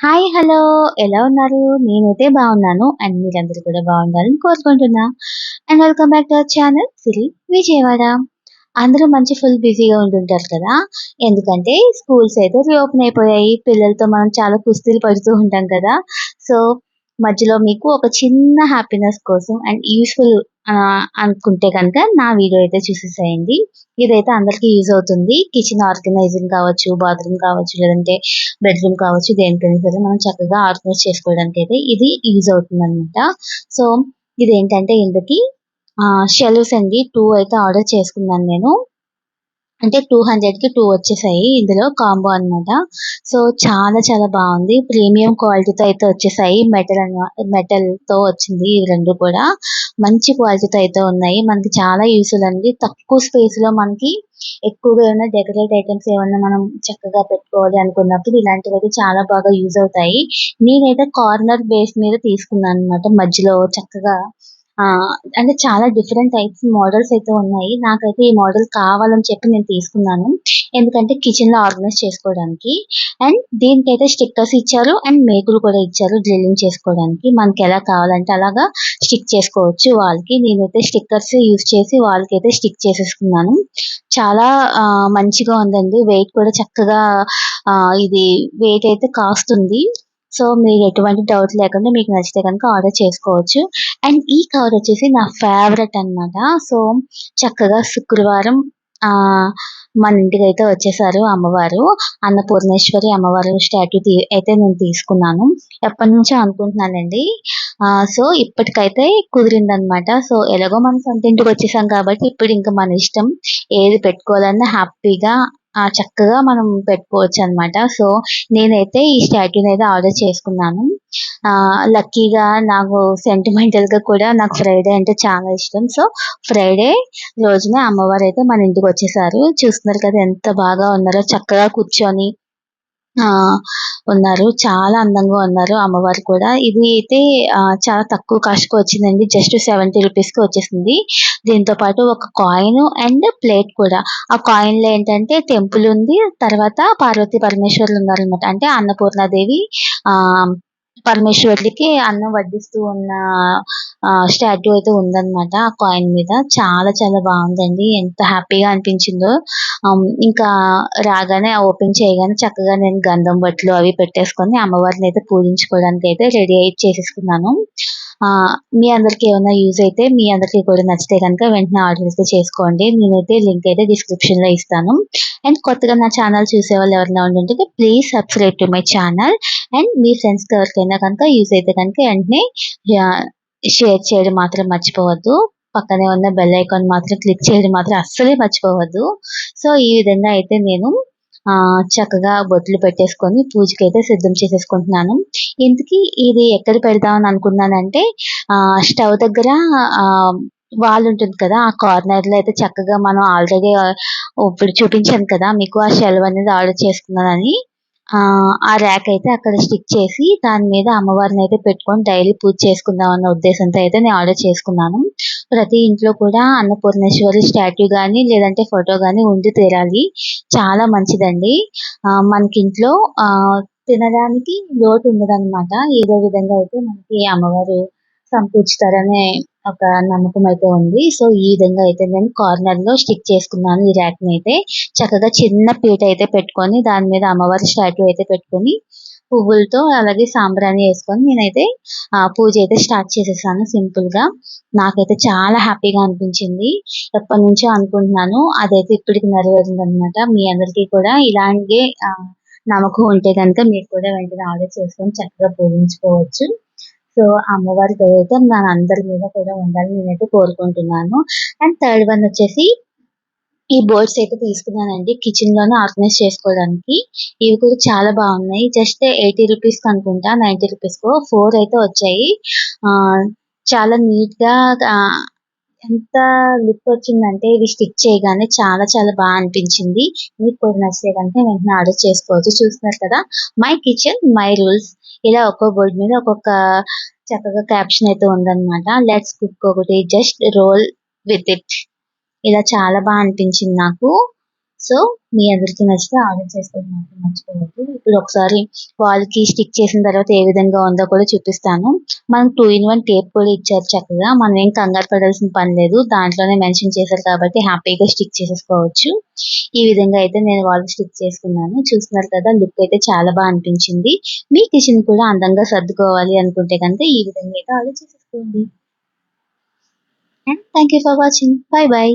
Hi! Hello! ఎలా ఉన్నారు? నేనైతే బాగున్నాను. అండ్ మీరందరూ కూడా బాగుండాలని కోరుకుంటున్నా. And welcome back to our channel Siri Vijayawada. అందరూ మంచి ఫుల్ బిజీగా ఉంటుంటారు కదా! ఎందుకంటే స్కూల్స్ అయితే రీఓపెన్ అయిపోయాయి. పిల్లలతో మనం చాలా కుస్తీలు పడుతూ ఉంటాం కదా! సో, మధ్యలో మీకు ఒక చిన్న హ్యాపీనెస్ కోసం అండ్ యూజ్‌ఫుల్ అనుకుంటే గనక నా వీడియో అయితే చూసేసేయండి. ఇదైతే అందరికీ యూజ్ అవుతుంది. కిచెన్ ఆర్గనైజింగ్ కావచ్చు, బాత్రూమ్ కావచ్చు, లేదంటే బెడ్‌రూమ్ కావచ్చు, దేనికైనా సరే మనం చక్కగా ఆర్గనైజ్ చేసుకోవడానికైతే ఇది యూజ్ అవుతుందనమాట. సో, ఇదేంటంటే ఇందుకి షెల్వ్స్ అండి 2 అయితే ఆర్డర్ చేసుకున్నాను నేను. అంటే 200కి 2 వచ్చేసాయి. ఇందులో కాంబో అనమాట. సో, చాలా చాలా బావుంది. ప్రీమియం క్వాలిటీతో అయితే వచ్చేసాయి. మెటల్‌తో వచ్చింది ఇవి 2 కూడా. మంచి క్వాలిటీతో అయితే ఉన్నాయి. మనకి చాలా యూజ్‌ఫుల్ అండి. తక్కువ స్పేస్‌లో మనకి ఎక్కువగా ఏమైనా డెకరేట్ ఐటెమ్స్ ఏమన్నా మనం చక్కగా పెట్టుకోవాలి అనుకున్నప్పుడు ఇలాంటివైతే చాలా బాగా యూజ్ అవుతాయి. నేనైతే కార్నర్ బేస్ మీద తీసుకున్నాననమాట. మధ్యలో చక్కగా ఆ! అంటే చాలా డిఫరెంట్ టైప్స్ మోడల్స్ అయితే ఉన్నాయి. నాకైతే ఈ మోడల్ కావాలని చెప్పి నేను తీసుకున్నాను. ఎందుకంటే కిచెన్‌లో ఆర్గనైజ్ చేసుకోవడానికి. అండ్ దీనికైతే స్టిక్కర్స్ ఇచ్చారు. అండ్ మేకులు కూడా ఇచ్చారు డ్రిల్లింగ్ చేసుకోవడానికి. మనకెలా కావాలంటే అలాగా స్టిక్ చేసుకోవచ్చు వాల్‌కి. నేనైతే స్టిక్కర్స్ యూజ్ చేసి వాల్‌కైతే స్టిక్ చేసేసుకున్నాను. చాలా మంచిగా ఉందండి. వెయిట్ కూడా చక్కగా ఇది వెయిట్ అయితే కాస్తుంది. సో, మీరు ఎటువంటి డౌట్ లేకుండా మీకు నచ్చితే గనుక ఆర్డర్ చేసుకోవచ్చు. అండ్ ఈ కవర్ వచ్చేసి నా ఫేవరెట్ అన్నమాట. సో, చక్కగా శుక్రవారం ఆహ్, మన ఇంటికైతే వచ్చేసారు అమ్మవారు. అన్నపూర్ణేశ్వరి అమ్మవారు స్టాట్యూ అయితే నేను తీసుకున్నాను. ఎప్పటినుంచో అనుకుంటున్నానండి. సో, ఇప్పటికైతే కుదిరిందనమాట. సో, ఎలాగో మన సొంత ఇంటికొచ్చేసాం కాబట్టి ఇప్పుడు ఇంక మన ఇష్టం. ఏది పెట్టుకోవాలన్నా హ్యాపీగా చక్కగా మనం పెట్టుకోవచ్చనమాట. సో, నేనైతే ఈ స్టాట్యూనైతే ఆర్డర్ చేసుకున్నాను. లక్కీగా నాకు సెంటిమెంటల్‌గా కూడా నాకు ఫ్రైడే అంటే చాలా ఇష్టం. సో, ఫ్రైడే రోజున అమ్మవారైతే మన ఇంటికొచ్చేసారు. చూస్తున్నారు కదా ఎంత బాగా ఉన్నారో చక్కగా కూర్చొని ఆ! ఉన్నారు. చాలా అందంగా ఉన్నారు అమ్మవారు కూడా. ఇది అయితే చాలా తక్కువ కాస్ట్‌కి వచ్చిందండి. జస్ట్ 70 రూపీస్‌కి వచ్చేసింది. దీంతో పాటు ఒక కాయిను అండ్ ప్లేట్ కూడా. ఆ కాయిన్‌లో ఏంటంటే టెంపుల్ ఉంది. తర్వాత పార్వతీ పరమేశ్వరులు ఉన్నారనమాట. అంటే అన్నపూర్ణాదేవి ఆహ్, పరమేశ్వరులకి అన్నం వడ్డిస్తూ ఉన్న స్టాట్యూ అయితే ఉందనమాట ఆ కాయిన్ మీద. చాలా చాలా బావుందండి. ఎంత హ్యాపీగా అనిపించిందో. ఇంకా రాగానే ఓపెన్ చేయగానే చక్కగా నేను గంధం బొట్లు అవి పెట్టేసుకొని అమ్మవారినైతే పూజించుకోవడానికైతే రెడీ అయి చేసేసుకున్నాను. మీ అందరికి ఏమన్నా యూజ్ అయితే మీ అందరికి కూడా నచ్చితే గనుక వెంటనే ఆర్డర్ అయితే చేసుకోండి. నేనైతే లింక్ అయితే డిస్క్రిప్షన్‌లో ఇస్తాను. అండ్ కొత్తగా నా ఛానల్ చూసేవాళ్ళు ఎవరైనా ఉండుంటే please subscribe to my channel. And మీ ఫ్రెండ్స్‌కి ఎవరికైనా కనుక యూజ్ అయితే గనుక వెంటనే యాహ్! షేర్ చేయడం మాత్రం మర్చిపోవద్దు. పక్కనే ఉన్న బెల్ ఐకాన్ మాత్రం క్లిక్ చేయడం మాత్రం అస్సలే మర్చిపోవద్దు. సో, ఈ విధంగా అయితే నేను చక్కగా బొట్లు పెట్టేసుకొని పూజకైతే సిద్ధం చేసేసుకుంటున్నాను. ఇంతకీ ఇది ఎక్కడ పెడదామని అనుకున్నానంటే స్టవ్ దగ్గర ఆహ్, వాల్ ఉంటుంది కదా! ఆ కార్నర్‌లో అయితే చక్కగా మనం ఆల్రెడీ ఇప్పుడు చూపించాను కదా! మీకు ఆ షెల్వ్ అనేది ఆర్డర్ చేసుకున్నానని. ఆ ర్యాక్ అయితే అక్కడ స్టిక్ చేసి దాని మీద అమ్మవారినైతే పెట్టుకొని డైలీ పూజ చేసుకుందాం అన్న ఉద్దేశంతో అయితే నేను ఆర్డర్ చేసుకున్నాను. ప్రతి ఇంట్లో కూడా అన్నపూర్ణేశ్వరి స్టాట్యూ గాని, లేదంటే ఫోటో గాని ఉండి తీరాలి. చాలా మంచిదండి. మనకింట్లో తినడానికి లోటు ఉండదనమాట. ఏదో విధంగా అయితే మనకి అమ్మవారు సమకూర్చుతారనే ఒక నమ్మకం అయితే ఉంది. సో, ఈ విధంగా అయితే నేను కార్నర్‌లో స్టిక్ చేసుకున్నాను ఈ ర్యాక్‌నైతే. చక్కగా చిన్న పీట అయితే పెట్టుకొని దాని మీద అమ్మవారి స్టాట్యూ అయితే పెట్టుకొని, పువ్వులతో అలాగే సాంబ్రాణి యేసుకొని నేనైతే పూజ అయితే స్టార్ట్ చేసేసాను సింపుల్‌గా. నాకైతే చాలా హ్యాపీగా అనిపించింది. ఎప్పటినుంచో అనుకుంటున్నాను. అదైతే ఇప్పటికి నెరవేరిందనమాట. మీ అందరికీ కూడా ఇలాగే నమ్మకం ఉంటే గనుక మీరు కూడా వెంటనే ఆర్డర్ చేసుకొని చక్కగా పూజించుకోవచ్చు. సో, అమ్మవారి దయైతే మనందరి మీద కూడా ఉండాలని నేనైతే కోరుకుంటున్నాను. అండ్ థర్డ్ వన్ వచ్చేసి ఈ బోర్డ్స్ అయితే తీసుకున్నానండి. కిచెన్‌లోనే ఆర్గనైజ్ చేసుకోవడానికి. ఇవి కూడా చాలా బాగున్నాయి. జస్ట్ 80 రూపీస్‌కి అనుకుంటా, 90 రూపీస్‌కో 4 అయితే వచ్చాయి. ఆహ్, చాలా నీట్‌గా ఆహ్, ఎంత లుక్ వచ్చిందంటే ఇవి స్టిచ్ చేయగానే చాలా చాలా అనిపించింది. మీకు కూడా నచ్చితే గనుక వెంటనే ఆర్డర్ చేసుకోవచ్చు. చూస్తున్నారు కదా! My kitchen my rules. ఇలా ఒక్కో బోర్డ్ మీద ఒక్కొక్క చక్కగా క్యాప్షన్ అయితే ఉందన్నమాట. లెట్స్ కుక్ ఒకటి, జస్ట్ రోల్ విత్ ఇట్. ఇలా చాలా అనిపించింది నాకు. సో మీ అందరికీ నచ్చితే ఆర్డర్ చేసుకోవడం మాత్రం మర్చిపోవద్దు. ఇప్పుడు ఒకసారి వాల్‌కి స్టిక్ చేసిన తర్వాత ఏ విధంగా ఉందో కూడా చూపిస్తాను. మనకు 2 ఇన్ 1 టేప్ కూడా ఇచ్చారు చక్కగా. మనం ఏం కంగారు పడాల్సిన పని లేదు. దాంట్లోనే మెన్షన్ చేశారు కాబట్టి హ్యాపీగా స్టిక్ చేసేసుకోవచ్చు. ఈ విధంగా అయితే నేను వాల్‌కి స్టిక్ చేసుకున్నాను. చూస్తున్నారు కదా! లుక్ అయితే చాలా అనిపించింది. మీ కిచెన్ కూడా అందంగా సర్దుకోవాలి అనుకుంటే గనుక ఈ విధంగా అయితే ఆర్డర్ చేసేసుకోండి. And thank you for watching. By by.